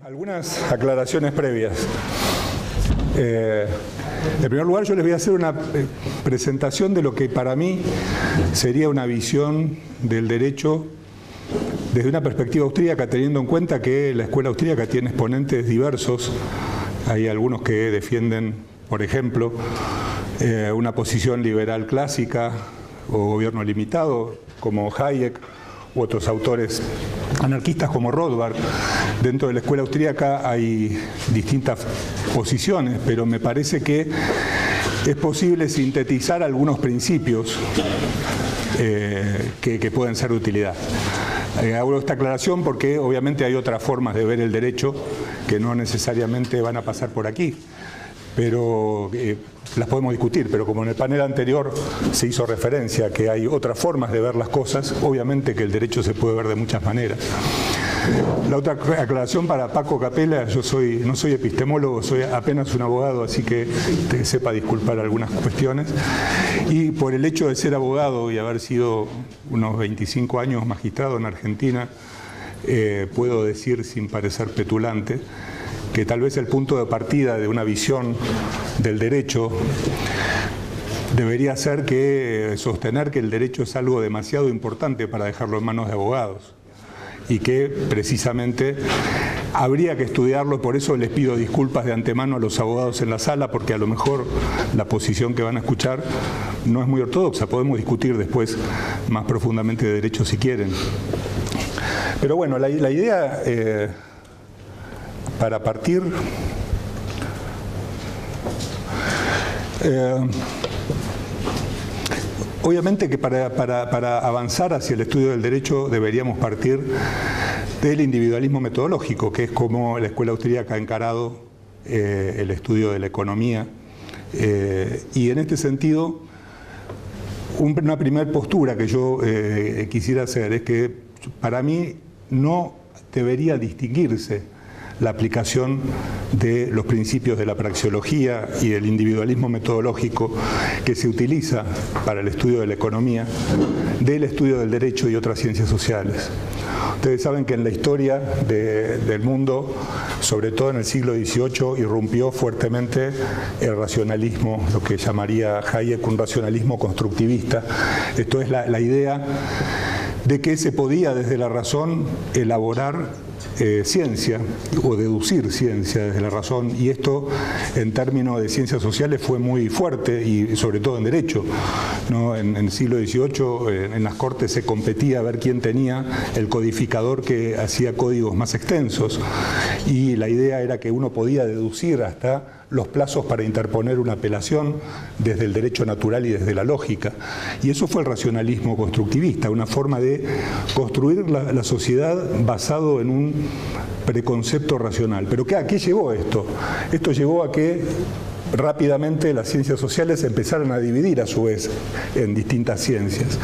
Algunas aclaraciones previas. En primer lugar, yo les voy a hacer una presentación de lo que para mí sería una visión del derecho desde una perspectiva austríaca, teniendo en cuenta que la escuela austríaca tiene exponentes diversos. Hay algunos que defienden, por ejemplo, una posición liberal clásica o gobierno limitado, como Hayek, u otros autores anarquistas como Rothbard. Dentro de la escuela austríaca hay distintas posiciones, pero me parece que es posible sintetizar algunos principios que pueden ser de utilidad. Hago esta aclaración porque obviamente hay otras formas de ver el derecho que no necesariamente van a pasar por aquí, pero las podemos discutir, pero como en el panel anterior se hizo referencia a que hay otras formas de ver las cosas, obviamente que el derecho se puede ver de muchas maneras. La otra aclaración para Paco Capella: yo no soy epistemólogo, soy apenas un abogado, así que sepa disculpar algunas cuestiones. Y por el hecho de ser abogado y haber sido unos 25 años magistrado en Argentina, puedo decir sin parecer petulante que tal vez el punto de partida de una visión del derecho debería ser que sostener que el derecho es algo demasiado importante para dejarlo en manos de abogados y que precisamente habría que estudiarlo. Por eso les pido disculpas de antemano a los abogados en la sala, porque a lo mejor la posición que van a escuchar no es muy ortodoxa. Podemos discutir después más profundamente de derecho si quieren. Pero bueno, la idea para partir obviamente que para avanzar hacia el estudio del derecho deberíamos partir del individualismo metodológico, que es como la escuela austríaca ha encarado el estudio de la economía. Y en este sentido, una primera postura que yo quisiera hacer es que para mí no debería distinguirse la aplicación de los principios de la praxeología y del individualismo metodológico que se utiliza para el estudio de la economía del estudio del derecho y otras ciencias sociales. Ustedes saben que en la historia del mundo, sobre todo en el siglo XVIII, irrumpió fuertemente el racionalismo, lo que llamaría Hayek un racionalismo constructivista. Esto es la idea de que se podía desde la razón elaborar ciencia o deducir ciencia desde la razón, y esto en términos de ciencias sociales fue muy fuerte, y sobre todo en derecho, ¿no? En el siglo XVIII en las cortes se competía a ver quién tenía el codificador que hacía códigos más extensos, y la idea era que uno podía deducir hasta los plazos para interponer una apelación desde el derecho natural y desde la lógica. Y eso fue el racionalismo constructivista, una forma de construir la sociedad basado en un preconcepto racional. ¿Pero a qué llevó esto? Esto llevó a que rápidamente las ciencias sociales empezaran a dividir a su vez en distintas ciencias,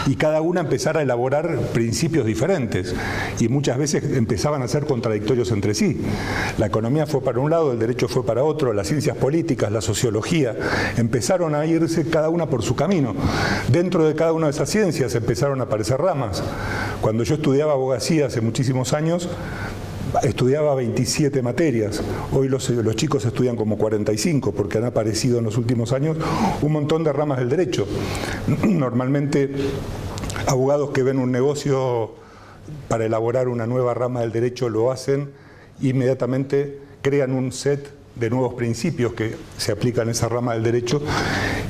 y cada una empezara a elaborar principios diferentes, y muchas veces empezaban a ser contradictorios entre sí. La economía fue para un lado, el derecho fue para otro, las ciencias políticas, la sociología, empezaron a irse cada una por su camino. Dentro de cada una de esas ciencias empezaron a aparecer ramas. Cuando yo estudiaba abogacía hace muchísimos años, estudiaba 27 materias. Hoy los chicos estudian como 45, porque han aparecido en los últimos años un montón de ramas del derecho. Normalmente, abogados que ven un negocio para elaborar una nueva rama del derecho lo hacen, inmediatamente crean un set de nuevos principios que se aplican a esa rama del derecho,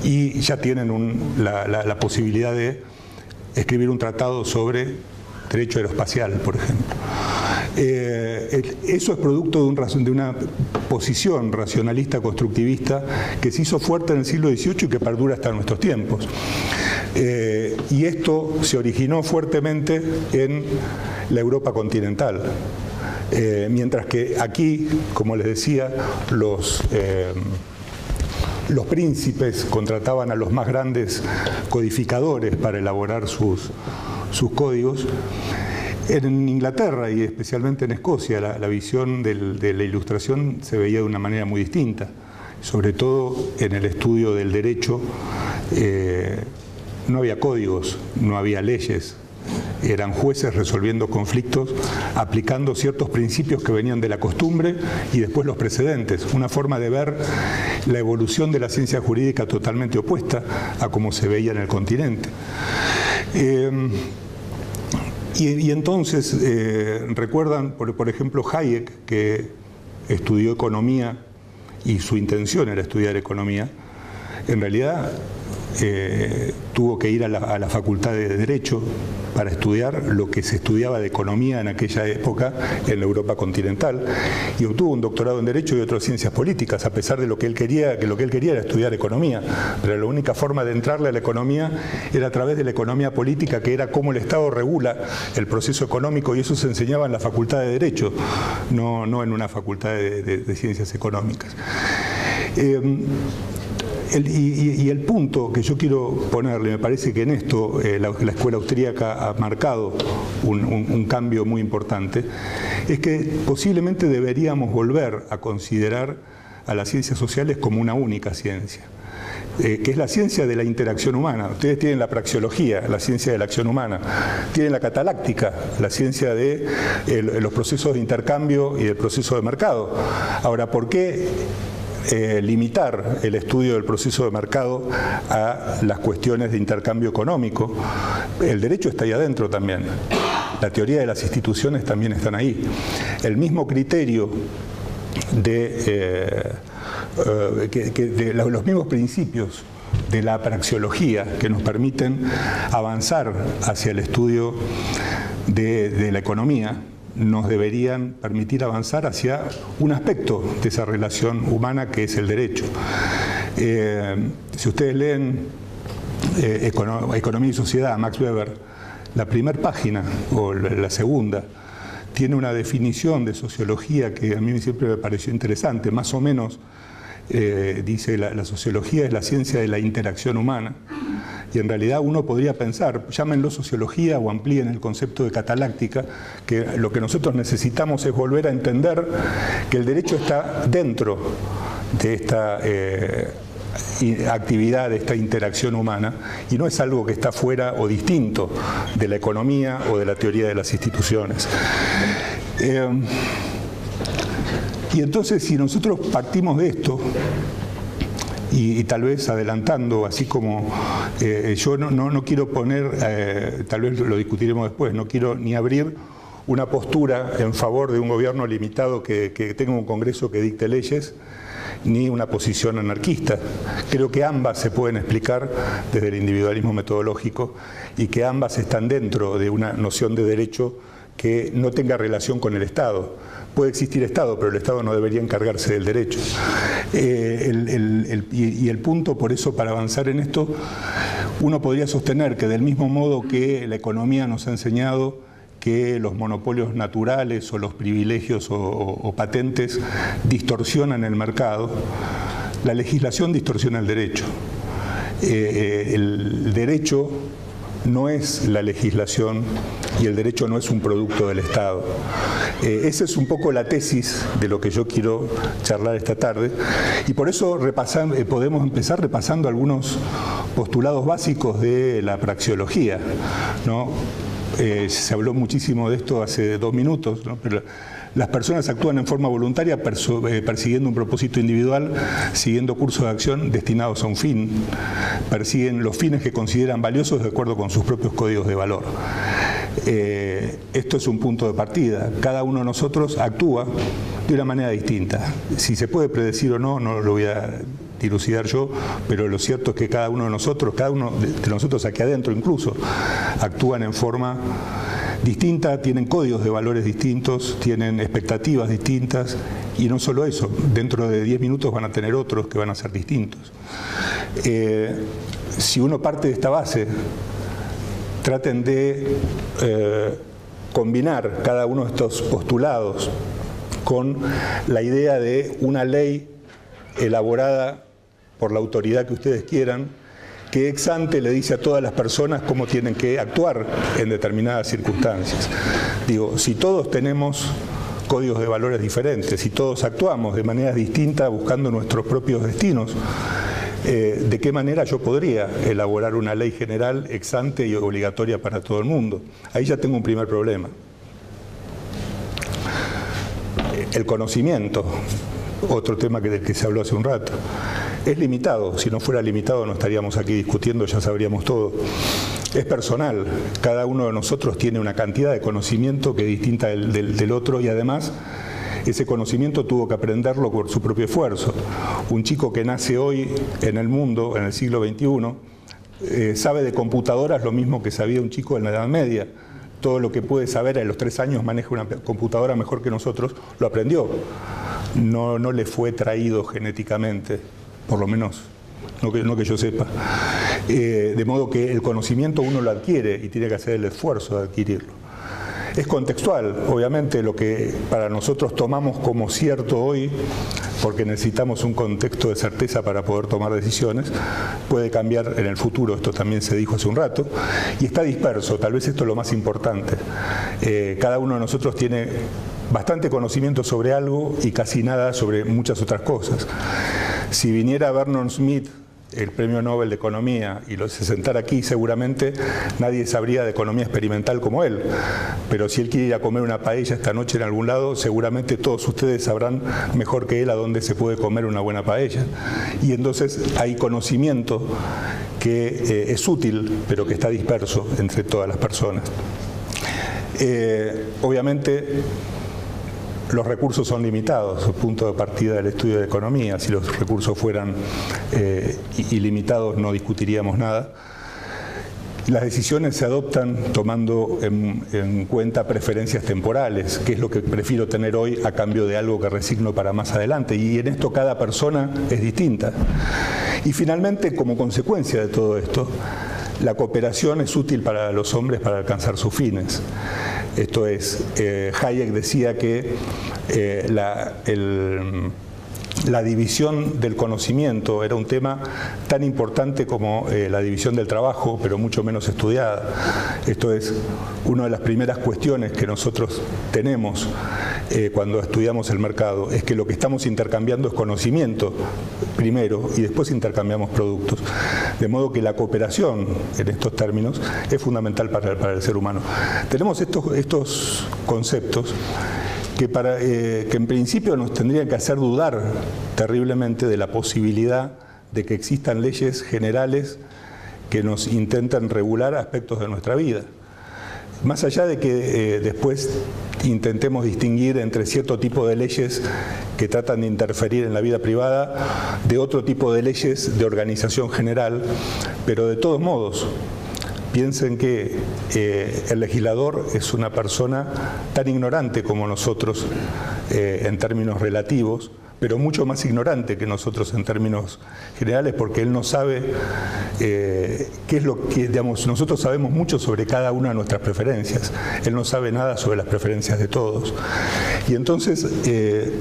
y ya tienen la posibilidad de escribir un tratado sobre derecho aeroespacial, por ejemplo. Eso es producto de una posición racionalista constructivista que se hizo fuerte en el siglo XVIII y que perdura hasta nuestros tiempos. Y esto se originó fuertemente en la Europa continental. Mientras que aquí, como les decía, los príncipes contrataban a los más grandes codificadores para elaborar sus códigos. En Inglaterra y especialmente en Escocia la visión de la Ilustración se veía de una manera muy distinta, sobre todo en el estudio del derecho. No había códigos, no había leyes, eran jueces resolviendo conflictos, aplicando ciertos principios que venían de la costumbre y después los precedentes. Una forma de ver la evolución de la ciencia jurídica totalmente opuesta a como se veía en el continente. Y entonces, recuerdan, por ejemplo, Hayek, que estudió economía y su intención era estudiar economía, en realidad tuvo que ir a la Facultad de Derecho para estudiar lo que se estudiaba de economía en aquella época en la Europa continental, y obtuvo un doctorado en Derecho y otras ciencias políticas, a pesar de lo que él quería, que lo que él quería era estudiar economía. Pero la única forma de entrarle a la economía era a través de la economía política, que era cómo el Estado regula el proceso económico, y eso se enseñaba en la Facultad de Derecho, no en una facultad de ciencias económicas. Y el punto que yo quiero ponerle, me parece que en esto la escuela austríaca ha marcado un cambio muy importante, es que posiblemente deberíamos volver a considerar a las ciencias sociales como una única ciencia, que es la ciencia de la interacción humana. Ustedes tienen la praxeología, la ciencia de la acción humana, tienen la cataláctica, la ciencia de los procesos de intercambio y del proceso de mercado. Ahora, ¿por qué limitar el estudio del proceso de mercado a las cuestiones de intercambio económico? El derecho está ahí adentro también. La teoría de las instituciones también están ahí. El mismo criterio de los mismos principios de la praxeología que nos permiten avanzar hacia el estudio de la economía, nos deberían permitir avanzar hacia un aspecto de esa relación humana que es el derecho. Si ustedes leen Economía y Sociedad, Max Weber, la primera página o la segunda tiene una definición de sociología que a mí siempre me pareció interesante. Más o menos dice la sociología es la ciencia de la interacción humana. Y en realidad uno podría pensar, llámenlo sociología o amplíen el concepto de cataláctica, que lo que nosotros necesitamos es volver a entender que el derecho está dentro de esta actividad, de esta interacción humana, y no es algo que está fuera o distinto de la economía o de la teoría de las instituciones. Y entonces, si nosotros partimos de esto, y tal vez adelantando, así como yo no quiero poner, tal vez lo discutiremos después, no quiero ni abrir una postura en favor de un gobierno limitado que tenga un Congreso que dicte leyes, ni una posición anarquista. Creo que ambas se pueden explicar desde el individualismo metodológico y que ambas están dentro de una noción de derecho que no tenga relación con el Estado. Puede existir Estado, pero el Estado no debería encargarse del derecho. Y el punto, por eso, para avanzar en esto, uno podría sostener que del mismo modo que la economía nos ha enseñado que los monopolios naturales o los privilegios o patentes distorsionan el mercado, la legislación distorsiona el derecho. El derecho no es la legislación y el derecho no es un producto del Estado. Esa es un poco la tesis de lo que yo quiero charlar esta tarde, y por eso podemos empezar repasando algunos postulados básicos de la praxeología, ¿no? Se habló muchísimo de esto hace 2 minutos, ¿no? Pero las personas actúan en forma voluntaria persiguiendo un propósito individual, siguiendo cursos de acción destinados a un fin. Persiguen los fines que consideran valiosos de acuerdo con sus propios códigos de valor. Esto es un punto de partida. Cada uno de nosotros actúa de una manera distinta. Si se puede predecir o no, no lo voy a dilucidar yo, pero lo cierto es que cada uno de nosotros aquí adentro incluso, actúan en forma distinta, tienen códigos de valores distintos, tienen expectativas distintas, y no solo eso, dentro de 10 minutos van a tener otros que van a ser distintos. Si uno parte de esta base, traten de combinar cada uno de estos postulados con la idea de una ley elaborada por la autoridad que ustedes quieran, que ex ante le dice a todas las personas cómo tienen que actuar en determinadas circunstancias. Digo, si todos tenemos códigos de valores diferentes, si todos actuamos de maneras distintas buscando nuestros propios destinos, ¿de qué manera yo podría elaborar una ley general ex ante y obligatoria para todo el mundo? Ahí ya tengo un primer problema. El conocimiento, otro tema del que se habló hace un rato, es limitado. Si no fuera limitado no estaríamos aquí discutiendo, ya sabríamos todo. Es personal. Cada uno de nosotros tiene una cantidad de conocimiento que es distinta del otro, y además ese conocimiento tuvo que aprenderlo por su propio esfuerzo. Un chico que nace hoy en el mundo, en el siglo XXI, sabe de computadoras lo mismo que sabía un chico en la Edad Media. Todo lo que puede saber a los 3 años, maneja una computadora mejor que nosotros, lo aprendió. No le fue traído genéticamente, por lo menos no que yo sepa. De modo que el conocimiento uno lo adquiere y tiene que hacer el esfuerzo de adquirirlo. Es contextual, obviamente lo que para nosotros tomamos como cierto hoy, porque necesitamos un contexto de certeza para poder tomar decisiones, puede cambiar en el futuro, esto también se dijo hace un rato, y está disperso, tal vez esto es lo más importante. Cada uno de nosotros tiene bastante conocimiento sobre algo y casi nada sobre muchas otras cosas. Si viniera Vernon Smith, el Premio Nobel de Economía, y se sentara aquí, seguramente nadie sabría de economía experimental como él. Pero si él quiere ir a comer una paella esta noche en algún lado, seguramente todos ustedes sabrán mejor que él a dónde se puede comer una buena paella. Y entonces hay conocimiento que es útil, pero que está disperso entre todas las personas. Obviamente, los recursos son limitados, el punto de partida del estudio de economía. Si los recursos fueran ilimitados no discutiríamos nada. Las decisiones se adoptan tomando en cuenta preferencias temporales, qué es lo que prefiero tener hoy a cambio de algo que resigno para más adelante, y en esto cada persona es distinta. Y finalmente, como consecuencia de todo esto, la cooperación es útil para los hombres para alcanzar sus fines. Esto es, Hayek decía que la división del conocimiento era un tema tan importante como la división del trabajo, pero mucho menos estudiada. Esto es, una de las primeras cuestiones que nosotros tenemos cuando estudiamos el mercado, es que lo que estamos intercambiando es conocimiento primero y después intercambiamos productos. De modo que la cooperación en estos términos es fundamental para el ser humano. Tenemos estos conceptos que en principio nos tendrían que hacer dudar terriblemente de la posibilidad de que existan leyes generales que nos intentan regular aspectos de nuestra vida. Más allá de que después intentemos distinguir entre cierto tipo de leyes que tratan de interferir en la vida privada de otro tipo de leyes de organización general, pero de todos modos, piensen que el legislador es una persona tan ignorante como nosotros en términos relativos, pero mucho más ignorante que nosotros en términos generales, porque él no sabe qué es lo que, digamos, nosotros sabemos mucho sobre cada una de nuestras preferencias, él no sabe nada sobre las preferencias de todos. Y entonces,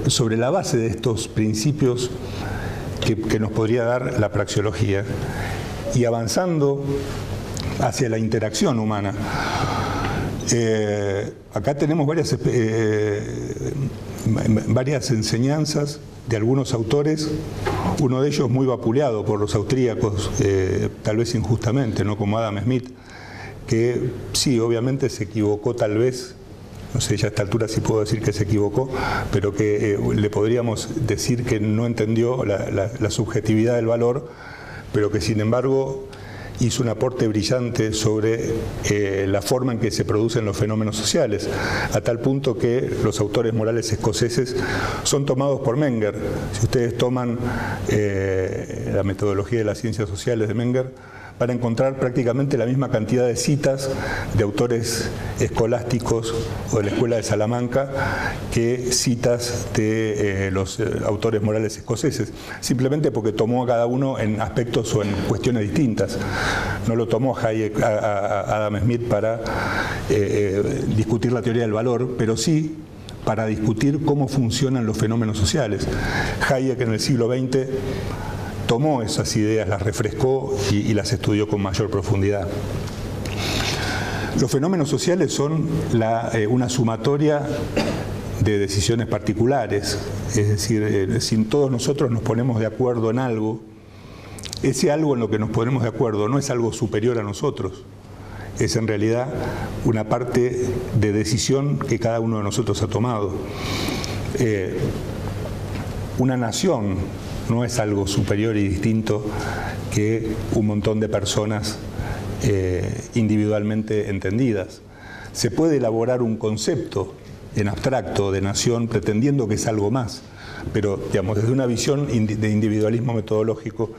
sobre la base de estos principios que nos podría dar la praxeología, y avanzando hacia la interacción humana, acá tenemos varias enseñanzas de algunos autores, uno de ellos muy vapuleado por los austríacos, tal vez injustamente, no como Adam Smith, que sí, obviamente se equivocó tal vez, no sé ya a esta altura si puedo decir que se equivocó, pero que le podríamos decir que no entendió la subjetividad del valor, pero que sin embargo hizo un aporte brillante sobre la forma en que se producen los fenómenos sociales, a tal punto que los autores morales escoceses son tomados por Menger. Si ustedes toman la metodología de las ciencias sociales de Menger, van a encontrar prácticamente la misma cantidad de citas de autores escolásticos o de la Escuela de Salamanca que citas de los autores morales escoceses, simplemente porque tomó a cada uno en aspectos o en cuestiones distintas. No lo tomó Hayek, a Adam Smith para discutir la teoría del valor, pero sí para discutir cómo funcionan los fenómenos sociales. Hayek en el siglo XX tomó esas ideas, las refrescó y las estudió con mayor profundidad. Los fenómenos sociales son una sumatoria de decisiones particulares, es decir, si todos nosotros nos ponemos de acuerdo en algo, ese algo en lo que nos ponemos de acuerdo no es algo superior a nosotros, es en realidad una parte de decisión que cada uno de nosotros ha tomado. Una nación no es algo superior y distinto que un montón de personas individualmente entendidas. Se puede elaborar un concepto en abstracto de nación pretendiendo que es algo más, pero digamos, desde una visión de individualismo metodológico,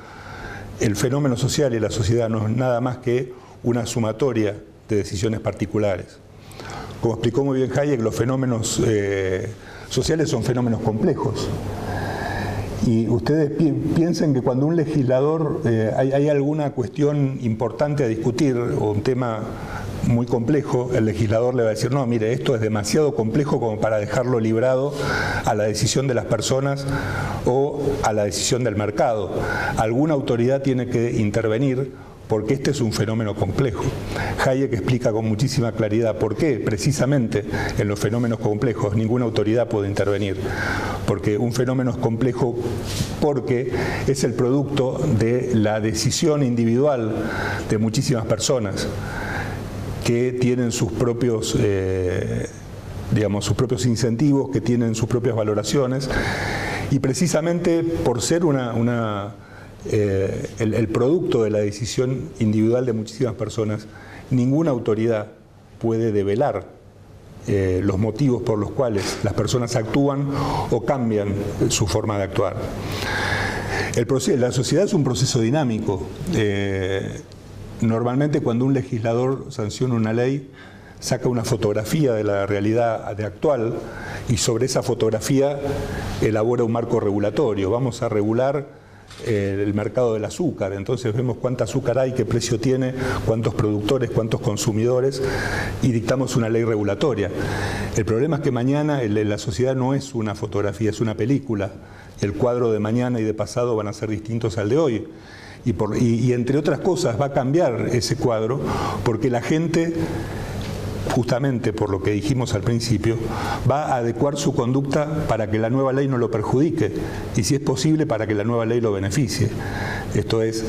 el fenómeno social y la sociedad no es nada más que una sumatoria de decisiones particulares. Como explicó muy bien Hayek, los fenómenos sociales son fenómenos complejos. Y ustedes piensen que cuando un legislador hay alguna cuestión importante a discutir o un tema muy complejo, el legislador le va a decir, no, mire, esto es demasiado complejo como para dejarlo librado a la decisión de las personas o a la decisión del mercado. Alguna autoridad tiene que intervenir porque este es un fenómeno complejo. Hayek explica con muchísima claridad por qué, precisamente en los fenómenos complejos, ninguna autoridad puede intervenir. Porque un fenómeno es complejo porque es el producto de la decisión individual de muchísimas personas que tienen sus propios, sus propios incentivos, que tienen sus propias valoraciones, y precisamente por ser el producto de la decisión individual de muchísimas personas, ninguna autoridad puede develar los motivos por los cuales las personas actúan o cambian su forma de actuar. La sociedad es un proceso dinámico. Normalmente cuando un legislador sanciona una ley, saca una fotografía de la realidad actual y sobre esa fotografía elabora un marco regulatorio. Vamos a regular el mercado del azúcar, entonces vemos cuánta azúcar hay, qué precio tiene, cuántos productores, cuántos consumidores, y dictamos una ley regulatoria. El problema es que mañana la sociedad no es una fotografía, es una película. El cuadro de mañana y de pasado van a ser distintos al de hoy. Y entre otras cosas va a cambiar ese cuadro porque la gente, justamente por lo que dijimos al principio, va a adecuar su conducta para que la nueva ley no lo perjudique y, si es posible, para que la nueva ley lo beneficie. Esto es,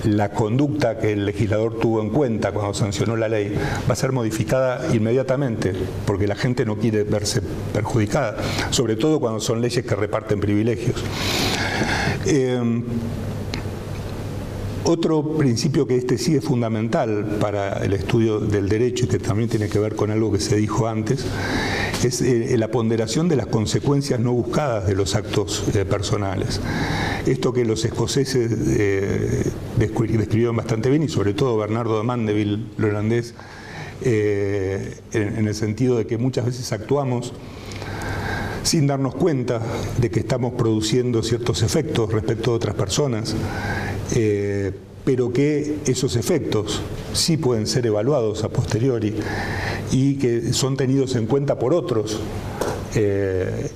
la conducta que el legislador tuvo en cuenta cuando sancionó la ley va a ser modificada inmediatamente porque la gente no quiere verse perjudicada, sobre todo cuando son leyes que reparten privilegios. Otro principio que sí es fundamental para el estudio del derecho y que también tiene que ver con algo que se dijo antes, es la ponderación de las consecuencias no buscadas de los actos personales. Esto que los escoceses describieron bastante bien, y sobre todo Bernardo de Mandeville, el holandés, en el sentido de que muchas veces actuamos sin darnos cuenta de que estamos produciendo ciertos efectos respecto de otras personas, pero que esos efectos sí pueden ser evaluados a posteriori y que son tenidos en cuenta por otros,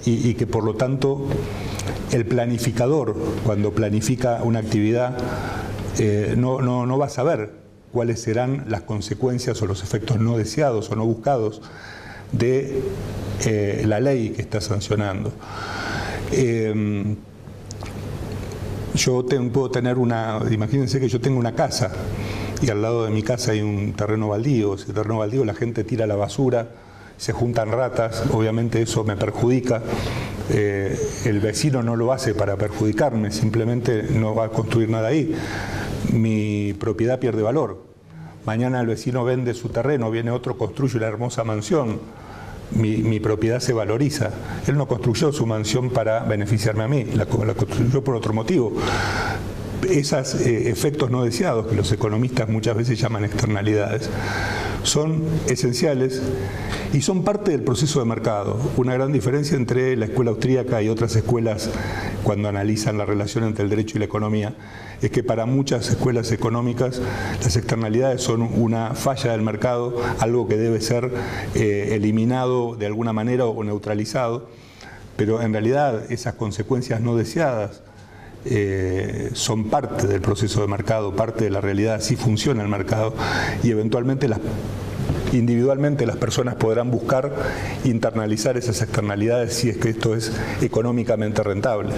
y que por lo tanto el planificador, cuando planifica una actividad, no va a saber cuáles serán las consecuencias o los efectos no deseados o no buscados de la ley que está sancionando. Yo puedo tener imagínense que yo tengo una casa y al lado de mi casa hay un terreno baldío. Ese terreno baldío, la gente tira la basura, se juntan ratas, obviamente eso me perjudica. El vecino no lo hace para perjudicarme, simplemente no va a construir nada ahí. Mi propiedad pierde valor. Mañana el vecino vende su terreno, viene otro, construye una hermosa mansión. Mi propiedad se valoriza. Él no construyó su mansión para beneficiarme a mí, la construyó por otro motivo. Esos efectos no deseados, que los economistas muchas veces llaman externalidades, son esenciales y son parte del proceso de mercado. Una gran diferencia entre la escuela austríaca y otras escuelas cuando analizan la relación entre el derecho y la economía es que para muchas escuelas económicas las externalidades son una falla del mercado, algo que debe ser eliminado de alguna manera o neutralizado, pero en realidad esas consecuencias no deseadas son parte del proceso de mercado, parte de la realidad, así funciona el mercado, y eventualmente individualmente las personas podrán buscar internalizar esas externalidades si es que esto es económicamente rentable.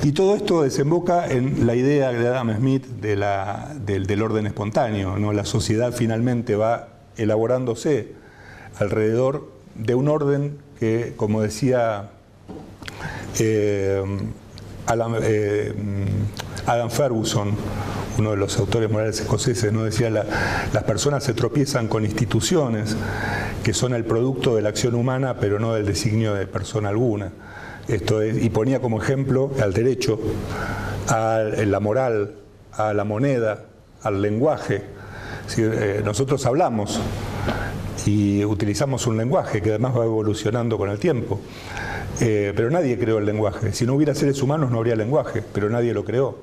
Y todo esto desemboca en la idea de Adam Smith del orden espontáneo, ¿no? La sociedad finalmente va elaborándose alrededor de un orden que, como decía Adam Ferguson, uno de los autores morales escoceses, ¿no? Decía, las personas se tropiezan con instituciones que son el producto de la acción humana, pero no del designio de persona alguna. Esto es, y ponía como ejemplo al derecho, a la moral, a la moneda, al lenguaje. Es decir, nosotros hablamos y utilizamos un lenguaje que además va evolucionando con el tiempo. Pero nadie creó el lenguaje. Si no hubiera seres humanos no habría lenguaje, pero nadie lo creó.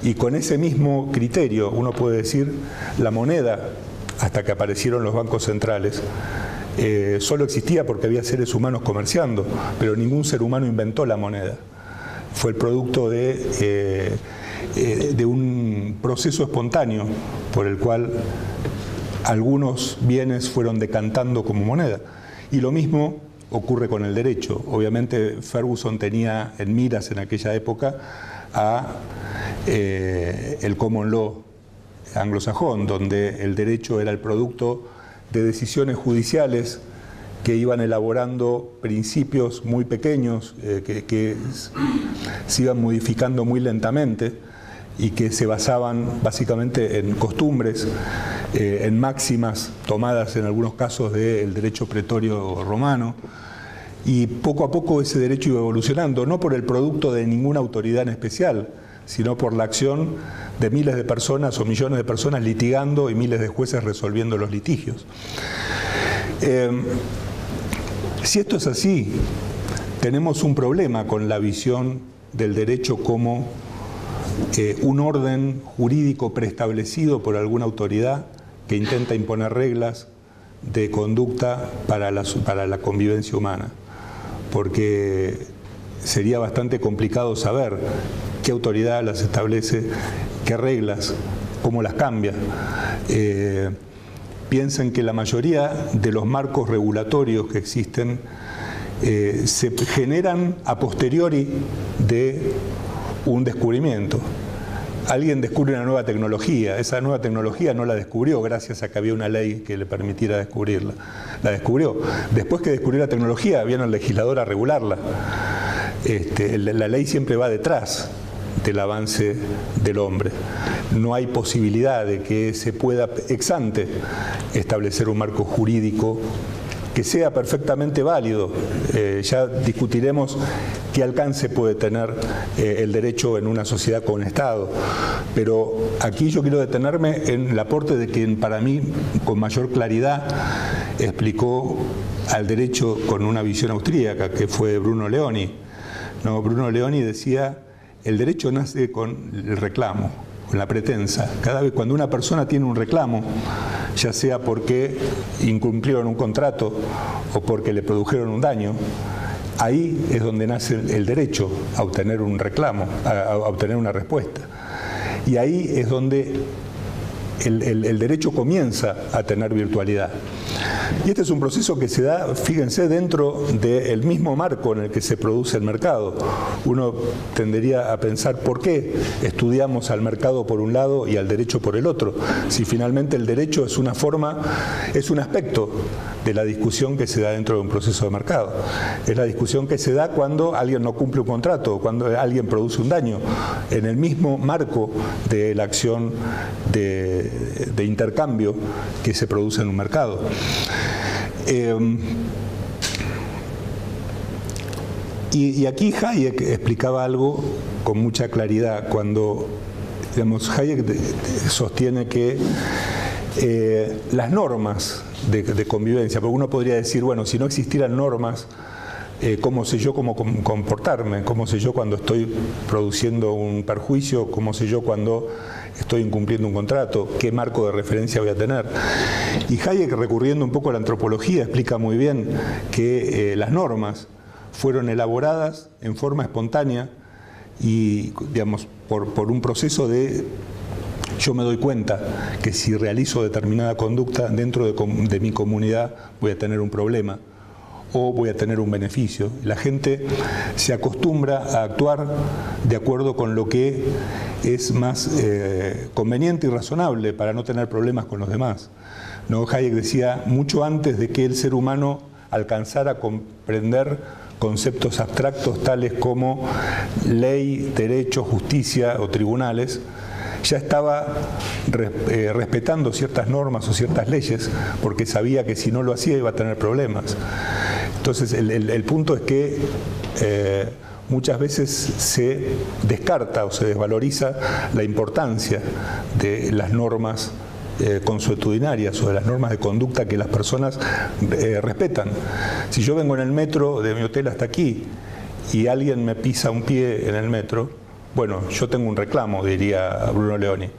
Y con ese mismo criterio uno puede decir, la moneda, hasta que aparecieron los bancos centrales, solo existía porque había seres humanos comerciando, pero ningún ser humano inventó la moneda. Fue el producto de un proceso espontáneo por el cual algunos bienes fueron decantando como moneda. Y lo mismo ocurre con el derecho. Obviamente Ferguson tenía en miras en aquella época el common law anglosajón, donde el derecho era el producto de decisiones judiciales que iban elaborando principios muy pequeños, que se iban modificando muy lentamente y que se basaban básicamente en costumbres, en máximas tomadas en algunos casos del derecho pretorio romano. Y poco a poco ese derecho iba evolucionando, no por el producto de ninguna autoridad en especial, sino por la acción de miles de personas o millones de personas litigando y miles de jueces resolviendo los litigios. Si esto es así, tenemos un problema con la visión del derecho como un orden jurídico preestablecido por alguna autoridad que intenta imponer reglas de conducta para la convivencia humana, porque sería bastante complicado saber qué autoridad las establece, qué reglas, cómo las cambia. Piensen que la mayoría de los marcos regulatorios que existen se generan a posteriori de un descubrimiento. Alguien descubre una nueva tecnología, esa nueva tecnología no la descubrió gracias a que había una ley que le permitiera descubrirla, la descubrió. Después que descubrió la tecnología, vino el legislador a regularla. La ley siempre va detrás del avance del hombre. No hay posibilidad de que se pueda ex ante establecer un marco jurídico que sea perfectamente válido. Ya discutiremos qué alcance puede tener el derecho en una sociedad con Estado. Pero aquí yo quiero detenerme en el aporte de quien para mí con mayor claridad explicó al derecho con una visión austríaca, que fue Bruno Leoni. No, Bruno Leoni decía, el derecho nace con el reclamo, con la pretensa. Cada vez cuando una persona tiene un reclamo, ya sea porque incumplieron un contrato o porque le produjeron un daño, ahí es donde nace el derecho a obtener un reclamo, a obtener una respuesta. Y ahí es donde el derecho comienza a tener virtualidad. Y este es un proceso que se da, fíjense, dentro del mismo marco en el que se produce el mercado. Uno tendería a pensar por qué estudiamos al mercado por un lado y al derecho por el otro, si finalmente el derecho es una forma, es un aspecto de la discusión que se da dentro de un proceso de mercado. Es la discusión que se da cuando alguien no cumple un contrato, cuando alguien produce un daño, en el mismo marco de la acción de intercambio que se produce en un mercado. Y aquí Hayek explicaba algo con mucha claridad cuando, digamos, Hayek sostiene que las normas de convivencia, porque uno podría decir, bueno, si no existieran normas, ¿cómo sé yo cómo comportarme? ¿Cómo sé yo cuando estoy produciendo un perjuicio? ¿Cómo sé yo cuando estoy incumpliendo un contrato? ¿Qué marco de referencia voy a tener? Y Hayek, recurriendo un poco a la antropología, explica muy bien que las normas fueron elaboradas en forma espontánea y, digamos, por un proceso de yo me doy cuenta que si realizo determinada conducta dentro de mi comunidad voy a tener un problema, o voy a tener un beneficio. La gente se acostumbra a actuar de acuerdo con lo que es más conveniente y razonable para no tener problemas con los demás. ¿No? Hayek decía, mucho antes de que el ser humano alcanzara a comprender conceptos abstractos tales como ley, derecho, justicia o tribunales, ya estaba respetando ciertas normas o ciertas leyes porque sabía que si no lo hacía iba a tener problemas. Entonces el punto es que muchas veces se descarta o se desvaloriza la importancia de las normas consuetudinarias o de las normas de conducta que las personas respetan. Si yo vengo en el metro de mi hotel hasta aquí y alguien me pisa un pie en el metro, bueno, yo tengo un reclamo, diría Bruno Leoni.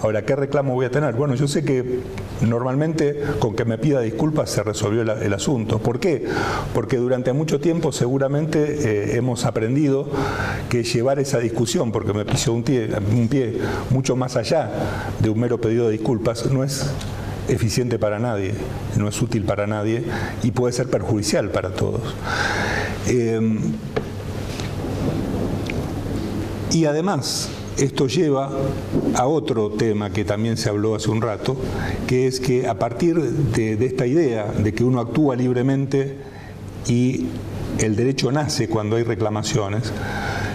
Ahora, ¿qué reclamo voy a tener? Bueno, yo sé que normalmente con que me pida disculpas se resolvió el asunto. ¿Por qué? Porque durante mucho tiempo seguramente hemos aprendido que llevar esa discusión, porque me pisó un pie mucho más allá de un mero pedido de disculpas, no es eficiente para nadie, no es útil para nadie y puede ser perjudicial para todos. Y además, esto lleva a otro tema que también se habló hace un rato, que es que a partir de esta idea de que uno actúa libremente y el derecho nace cuando hay reclamaciones,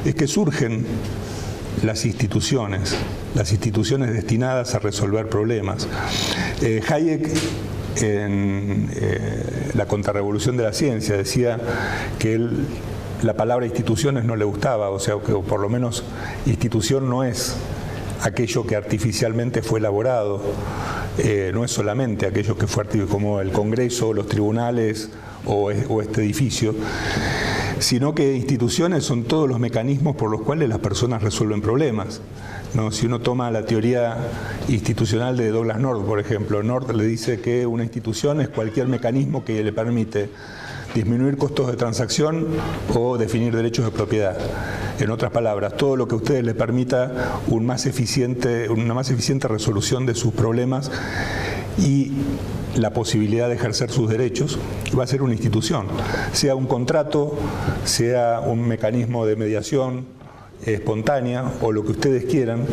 es que surgen las instituciones destinadas a resolver problemas. Hayek, en La contrarrevolución de la ciencia, decía que la palabra instituciones no le gustaba, o sea, que por lo menos institución no es aquello que artificialmente fue elaborado, no es solamente aquello que fue como el Congreso, los tribunales o este edificio, sino que instituciones son todos los mecanismos por los cuales las personas resuelven problemas. ¿No? Si uno toma la teoría institucional de Douglas North, por ejemplo, North le dice que una institución es cualquier mecanismo que le permite disminuir costos de transacción o definir derechos de propiedad. En otras palabras, todo lo que a ustedes les permita una más eficiente resolución de sus problemas y la posibilidad de ejercer sus derechos, va a ser una institución, sea un contrato, sea un mecanismo de mediación espontánea o lo que ustedes quieran.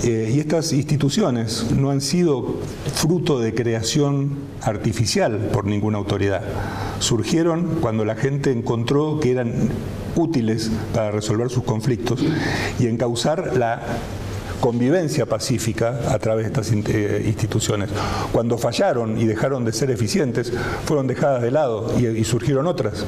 Y estas instituciones no han sido fruto de creación artificial por ninguna autoridad. Surgieron cuando la gente encontró que eran útiles para resolver sus conflictos y encauzar la convivencia pacífica a través de estas instituciones. Cuando fallaron y dejaron de ser eficientes, fueron dejadas de lado y surgieron otras.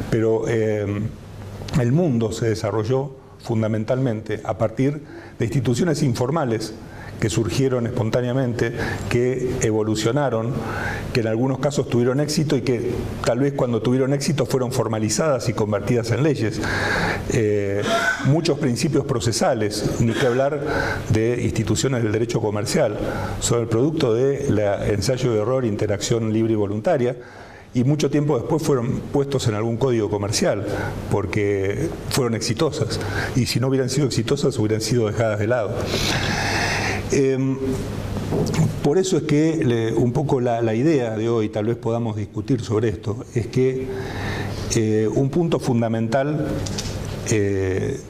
Pero el mundo se desarrolló fundamentalmente a partir de instituciones informales que surgieron espontáneamente, que evolucionaron, que en algunos casos tuvieron éxito y que tal vez cuando tuvieron éxito fueron formalizadas y convertidas en leyes. Muchos principios procesales, ni que hablar de instituciones del derecho comercial, son el producto del ensayo de error, interacción libre y voluntaria, y mucho tiempo después fueron puestos en algún código comercial porque fueron exitosas, y si no hubieran sido exitosas hubieran sido dejadas de lado. Por eso es que un poco la idea de hoy, tal vez podamos discutir sobre esto, es que un punto fundamental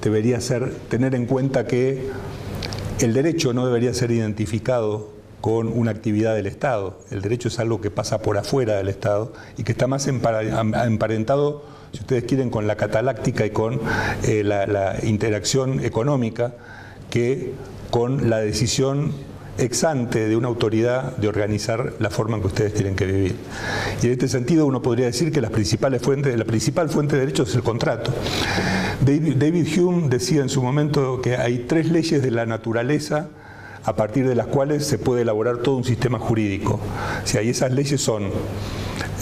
debería ser tener en cuenta que el derecho no debería ser identificado con una actividad del Estado. El derecho es algo que pasa por afuera del Estado y que está más emparentado, si ustedes quieren, con la cataláctica y con la interacción económica que con la decisión ex ante de una autoridad de organizar la forma en que ustedes tienen que vivir. Y en este sentido uno podría decir que la principal fuente de derechos es el contrato. David Hume decía en su momento que hay 3 leyes de la naturaleza a partir de las cuales se puede elaborar todo un sistema jurídico. O sea, y esas leyes son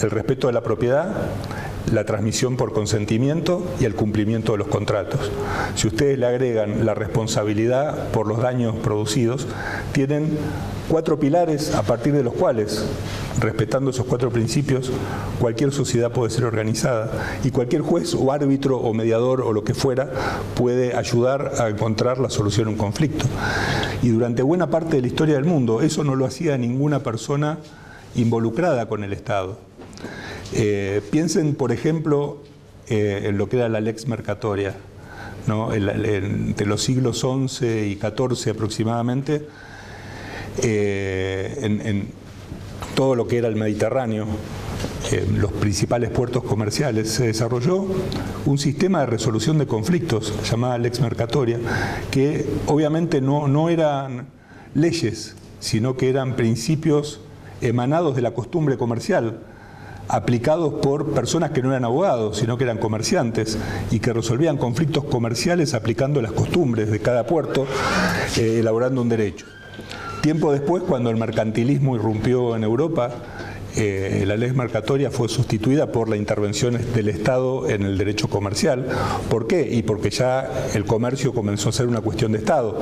el respeto de la propiedad, la transmisión por consentimiento y el cumplimiento de los contratos. Si ustedes le agregan la responsabilidad por los daños producidos, tienen 4 pilares a partir de los cuales, respetando esos 4 principios, cualquier sociedad puede ser organizada y cualquier juez o árbitro o mediador o lo que fuera puede ayudar a encontrar la solución a un conflicto. Y durante buena parte de la historia del mundo eso no lo hacía ninguna persona involucrada con el Estado. Piensen, por ejemplo, en lo que era la lex mercatoria, ¿no? Entre los siglos XI y XIV aproximadamente, en todo lo que era el Mediterráneo, los principales puertos comerciales, se desarrolló un sistema de resolución de conflictos llamada lex mercatoria, que obviamente no eran leyes, sino que eran principios emanados de la costumbre comercial, aplicados por personas que no eran abogados, sino que eran comerciantes y que resolvían conflictos comerciales aplicando las costumbres de cada puerto, elaborando un derecho. Tiempo después, cuando el mercantilismo irrumpió en Europa, la ley mercatoria fue sustituida por la intervención del Estado en el derecho comercial. ¿Por qué? Y porque ya el comercio comenzó a ser una cuestión de Estado.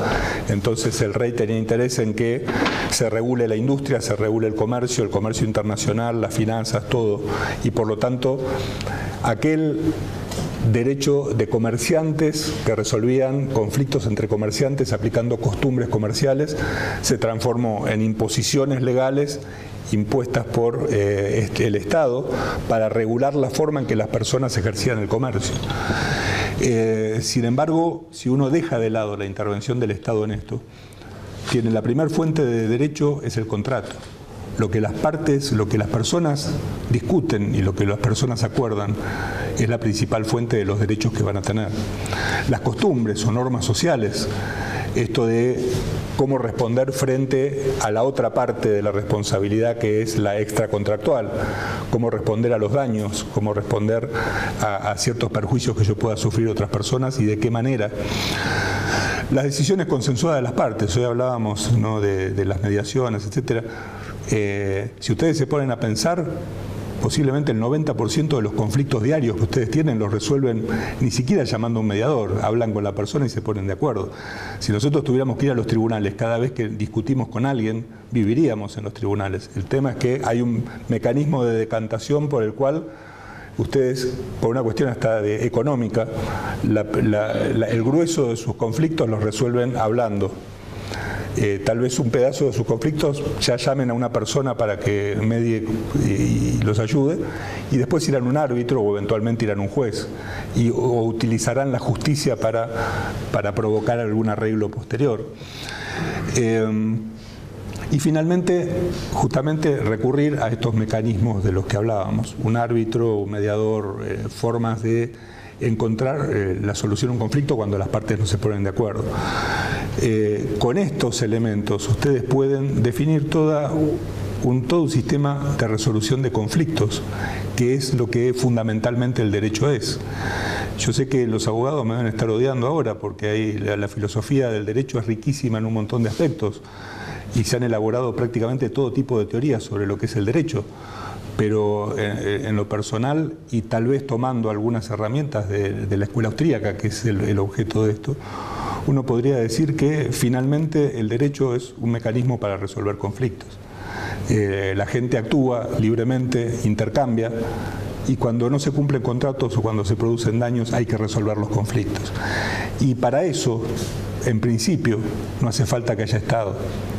Entonces el rey tenía interés en que se regule la industria, se regule el comercio internacional, las finanzas, todo. Y por lo tanto, aquel derecho de comerciantes que resolvían conflictos entre comerciantes aplicando costumbres comerciales se transformó en imposiciones legales impuestas por el Estado para regular la forma en que las personas ejercían el comercio. Sin embargo, si uno deja de lado la intervención del Estado en esto, la primera fuente de derecho es el contrato. Lo que las partes, lo que las personas discuten y lo que las personas acuerdan es la principal fuente de los derechos que van a tener. Las costumbres o normas sociales, esto de cómo responder frente a la otra parte de la responsabilidad que es la extracontractual, cómo responder a los daños, cómo responder a ciertos perjuicios que yo pueda sufrir otras personas y de qué manera. Las decisiones consensuadas de las partes, hoy hablábamos, ¿no?, de las mediaciones, etcétera. Si ustedes se ponen a pensar, posiblemente el 90% de los conflictos diarios que ustedes tienen los resuelven ni siquiera llamando a un mediador, hablan con la persona y se ponen de acuerdo. Si nosotros tuviéramos que ir a los tribunales cada vez que discutimos con alguien, viviríamos en los tribunales. El tema es que hay un mecanismo de decantación por el cual ustedes, por una cuestión hasta económica, el grueso de sus conflictos los resuelven hablando. Tal vez un pedazo de sus conflictos ya llamen a una persona para que medie y los ayude, y después irán a un árbitro o eventualmente irán a un juez o utilizarán la justicia para provocar algún arreglo posterior. Y finalmente, justamente recurrir a estos mecanismos de los que hablábamos, un árbitro, un mediador, formas de encontrar la solución a un conflicto cuando las partes no se ponen de acuerdo. Con estos elementos ustedes pueden definir todo un sistema de resolución de conflictos, que es lo que fundamentalmente el derecho es. Yo sé que los abogados me van a estar odiando ahora porque la filosofía del derecho es riquísima en un montón de aspectos y se han elaborado prácticamente todo tipo de teorías sobre lo que es el derecho. Pero en lo personal, y tal vez tomando algunas herramientas de la escuela austríaca, que es el objeto de esto, uno podría decir que finalmente el derecho es un mecanismo para resolver conflictos. La gente actúa libremente, intercambia, y cuando no se cumplen contratos o cuando se producen daños hay que resolver los conflictos. Y para eso, en principio, no hace falta que haya Estado.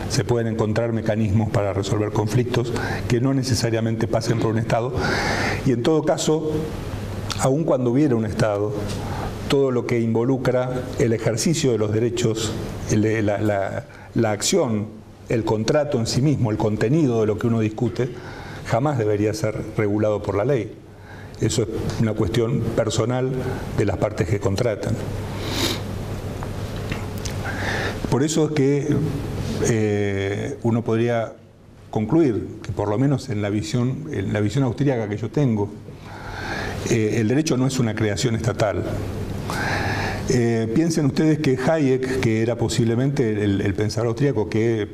Se pueden encontrar mecanismos para resolver conflictos que no necesariamente pasen por un Estado. Y en todo caso, aun cuando hubiera un Estado, todo lo que involucra el ejercicio de los derechos, la acción, el contrato en sí mismo, el contenido de lo que uno discute, jamás debería ser regulado por la ley. Eso es una cuestión personal de las partes que contratan. Por eso es que uno podría concluir que, por lo menos en la visión austríaca que yo tengo, el derecho no es una creación estatal. Piensen ustedes que Hayek, que era posiblemente el pensador austríaco que,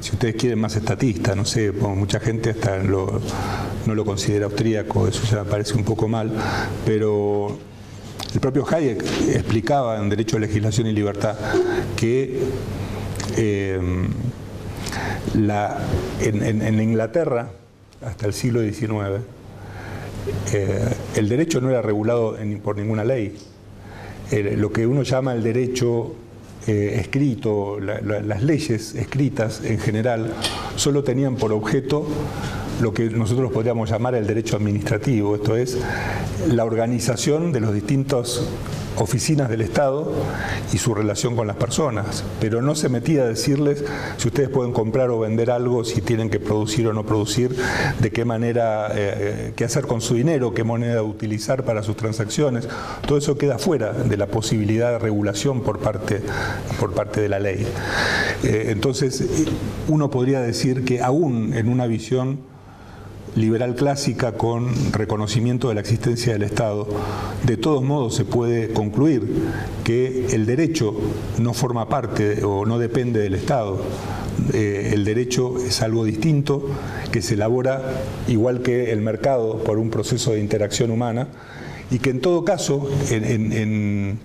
si ustedes quieren, más estatista, no sé, mucha gente hasta no lo considera austríaco, eso ya me parece un poco mal, pero el propio Hayek explicaba en Derecho a Legislación y Libertad que en Inglaterra, hasta el siglo XIX, el derecho no era regulado por ninguna ley. Lo que uno llama el derecho escrito, las leyes escritas en general, solo tenían por objeto lo que nosotros podríamos llamar el derecho administrativo, esto es la organización de los distintos oficinas del Estado y su relación con las personas, pero no se metía a decirles si ustedes pueden comprar o vender algo, si tienen que producir o no producir, de qué manera, qué hacer con su dinero, qué moneda utilizar para sus transacciones. Todo eso queda fuera de la posibilidad de regulación por parte de la ley. Entonces, uno podría decir que aún en una visión liberal clásica con reconocimiento de la existencia del Estado, de todos modos se puede concluir que el derecho no forma parte o no depende del Estado. El derecho es algo distinto que se elabora igual que el mercado por un proceso de interacción humana y que en todo caso en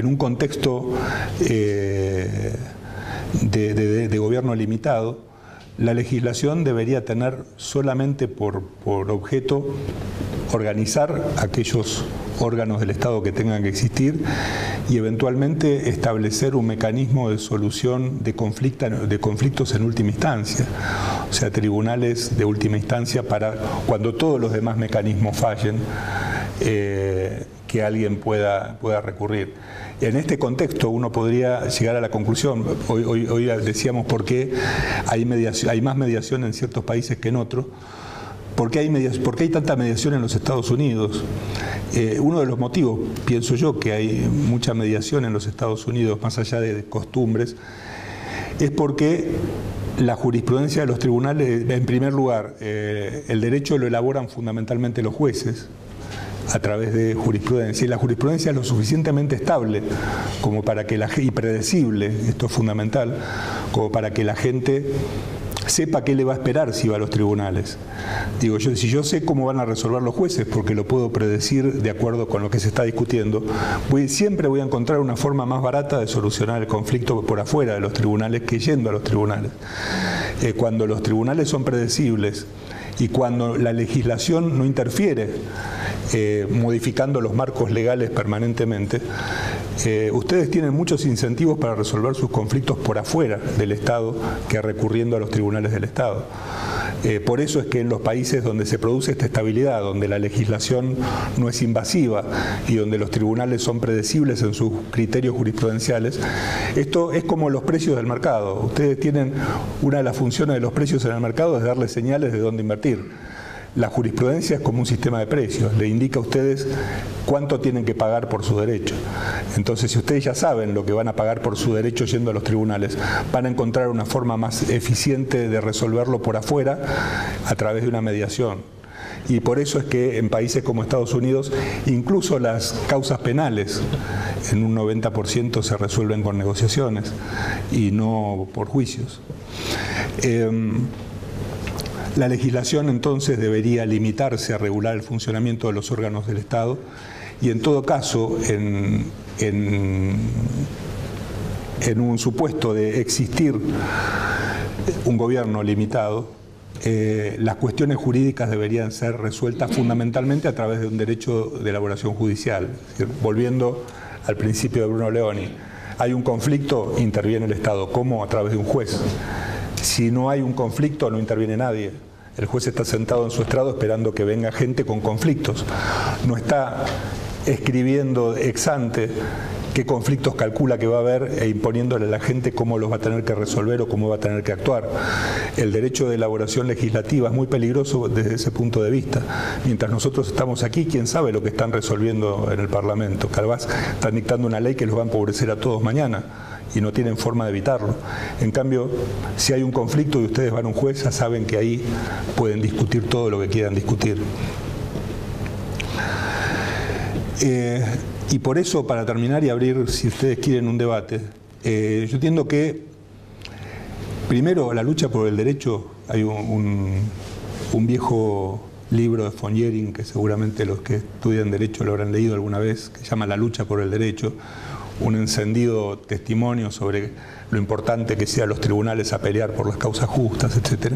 un contexto de gobierno limitado, la legislación debería tener solamente por objeto organizar aquellos órganos del Estado que tengan que existir y eventualmente establecer un mecanismo de solución de conflictos en última instancia, o sea, tribunales de última instancia para cuando todos los demás mecanismos fallen, que alguien pueda recurrir. En este contexto uno podría llegar a la conclusión, hoy decíamos por qué hay más mediación en ciertos países que en otros, ¿por qué hay tanta mediación en los Estados Unidos? Uno de los motivos, pienso yo, que hay mucha mediación en los Estados Unidos, más allá de costumbres, es porque la jurisprudencia de los tribunales, en primer lugar, el derecho lo elaboran fundamentalmente los jueces, a través de jurisprudencia, y la jurisprudencia es lo suficientemente estable como para que y predecible, esto es fundamental, como para que la gente sepa qué le va a esperar si va a los tribunales. Digo, si yo sé cómo van a resolver los jueces, porque lo puedo predecir de acuerdo con lo que se está discutiendo, siempre voy a encontrar una forma más barata de solucionar el conflicto por afuera de los tribunales que yendo a los tribunales. Cuando los tribunales son predecibles y cuando la legislación no interfiere modificando los marcos legales permanentemente, ustedes tienen muchos incentivos para resolver sus conflictos por afuera del Estado que recurriendo a los tribunales del Estado. Por eso es que en los países donde se produce esta estabilidad, donde la legislación no es invasiva y donde los tribunales son predecibles en sus criterios jurisprudenciales, esto es como los precios del mercado. Ustedes tienen, una de las funciones de los precios en el mercado es darles señales de dónde invertir. La jurisprudencia es como un sistema de precios, le indica a ustedes cuánto tienen que pagar por su derecho. Entonces, si ustedes ya saben lo que van a pagar por su derecho yendo a los tribunales, van a encontrar una forma más eficiente de resolverlo por afuera a través de una mediación. Y por eso es que en países como Estados Unidos, incluso las causas penales, en un 90% se resuelven con negociaciones y no por juicios. La legislación entonces debería limitarse a regular el funcionamiento de los órganos del Estado y en todo caso, en un supuesto de existir un gobierno limitado, las cuestiones jurídicas deberían ser resueltas fundamentalmente a través de un derecho de elaboración judicial. Es decir, volviendo al principio de Bruno Leoni, hay un conflicto, interviene el Estado. ¿Cómo? A través de un juez. Si no hay un conflicto, no interviene nadie. El juez está sentado en su estrado esperando que venga gente con conflictos. No está escribiendo ex ante qué conflictos calcula que va a haber e imponiéndole a la gente cómo los va a tener que resolver o cómo va a tener que actuar. El derecho de elaboración legislativa es muy peligroso desde ese punto de vista. Mientras nosotros estamos aquí, quién sabe lo que están resolviendo en el Parlamento. Tal vez están dictando una ley que los va a empobrecer a todos mañana y no tienen forma de evitarlo. En cambio, si hay un conflicto y ustedes van a un juez, ya saben que ahí pueden discutir todo lo que quieran discutir. Y por eso, para terminar y abrir, si ustedes quieren, un debate, yo entiendo que, primero, la lucha por el derecho, hay un viejo libro de von Jhering, que seguramente los que estudian derecho lo habrán leído alguna vez, que se llama La lucha por el derecho, un encendido testimonio sobre lo importante que sea los tribunales a pelear por las causas justas, etc.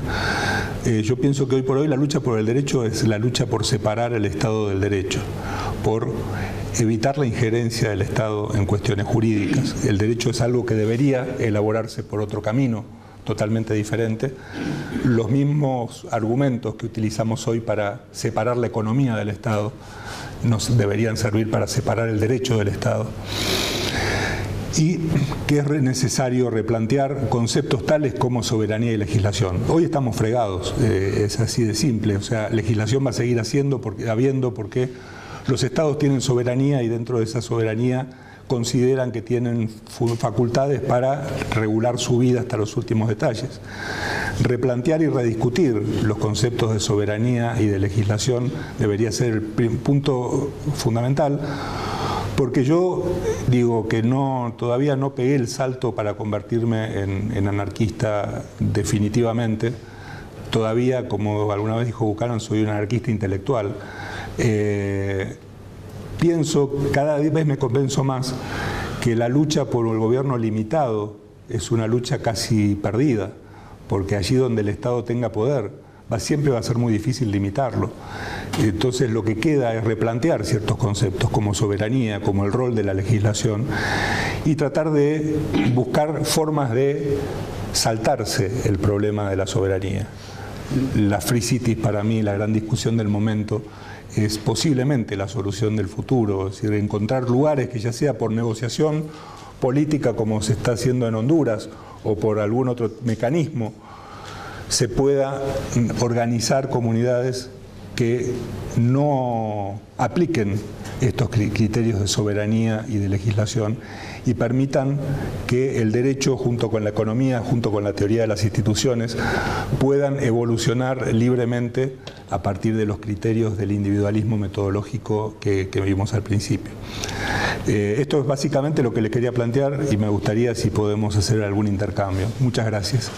Yo pienso que hoy por hoy la lucha por el derecho es la lucha por separar el Estado del derecho, por evitar la injerencia del Estado en cuestiones jurídicas. El derecho es algo que debería elaborarse por otro camino, totalmente diferente. Los mismos argumentos que utilizamos hoy para separar la economía del Estado nos deberían servir para separar el derecho del Estado. Y que es necesario replantear conceptos tales como soberanía y legislación. Hoy estamos fregados, es así de simple, o sea, legislación va a seguir habiendo porque los Estados tienen soberanía y dentro de esa soberanía consideran que tienen facultades para regular su vida hasta los últimos detalles. Replantear y rediscutir los conceptos de soberanía y de legislación debería ser el punto fundamental, porque yo digo que todavía no pegué el salto para convertirme en anarquista definitivamente. Todavía, como alguna vez dijo Buchanan, soy un anarquista intelectual. Cada vez me convenzo más que la lucha por el gobierno limitado es una lucha casi perdida, porque allí donde el Estado tenga poder, siempre va a ser muy difícil limitarlo. Entonces lo que queda es replantear ciertos conceptos como soberanía, como el rol de la legislación, y tratar de buscar formas de saltarse el problema de la soberanía. La Free Cities, para mí, la gran discusión del momento, es posiblemente la solución del futuro, es decir, encontrar lugares que ya sea por negociación política como se está haciendo en Honduras o por algún otro mecanismo, se pueda organizar comunidades que no apliquen estos criterios de soberanía y de legislación y permitan que el derecho junto con la economía, junto con la teoría de las instituciones, puedan evolucionar libremente a partir de los criterios del individualismo metodológico que vimos al principio. Esto es básicamente lo que les quería plantear y me gustaría si podemos hacer algún intercambio. Muchas gracias.